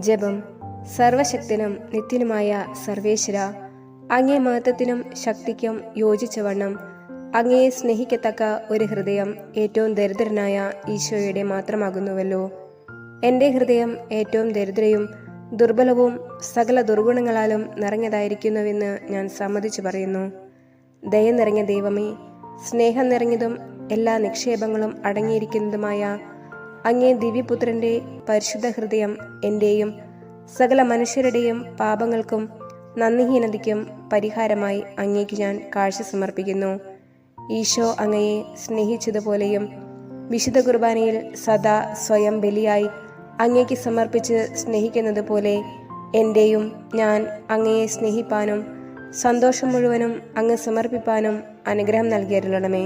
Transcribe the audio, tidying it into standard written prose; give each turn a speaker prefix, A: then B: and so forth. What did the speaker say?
A: ജപം. സർവശക്തനും നിത്യനുമായ സർവേശ്വര, അങ്ങേ മഹത്വത്തിനും ശക്തിക്കും യോജിച്ചവണ്ണം അങ്ങയെ സ്നേഹിക്കത്തക്ക ഒരു ഹൃദയം ഏറ്റവും ദരിദ്രനായ ഈശോയുടെ മാത്രമാകുന്നുവല്ലോ. എൻ്റെ ഹൃദയം ഏറ്റവും ദരിദ്രയും ദുർബലവും സകല ദുർഗുണങ്ങളാലും നിറഞ്ഞതായിരിക്കുന്നുവെന്ന് ഞാൻ സമ്മതിച്ചു പറയുന്നു. ദയ നിറഞ്ഞ ദൈവമേ, സ്നേഹം നിറഞ്ഞതും എല്ലാ നിക്ഷേപങ്ങളും അടങ്ങിയിരിക്കുന്നതുമായ അങ്ങേ ദിവ്യപുത്രൻ്റെ പരിശുദ്ധ ഹൃദയം എൻ്റെയും സകല മനുഷ്യരുടെയും പാപങ്ങൾക്കും നന്ദിഹീനതയ്ക്കും പരിഹാരമായി അങ്ങേക്ക് ഞാൻ കാഴ്ച സമർപ്പിക്കുന്നു. ഈശോ അങ്ങയെ സ്നേഹിച്ചതുപോലെയും വിശുദ്ധ കുർബാനയിൽ സദാ സ്വയം ബലിയായി അങ്ങേക്ക് സമർപ്പിച്ച് സ്നേഹിക്കുന്നത് പോലെ എൻ്റെയും ഞാൻ അങ്ങയെ സ്നേഹിപ്പാനും സന്തോഷം മുഴുവനും അങ്ങ് സമർപ്പിപ്പാനും അനുഗ്രഹം നൽകിയരുളണമേ.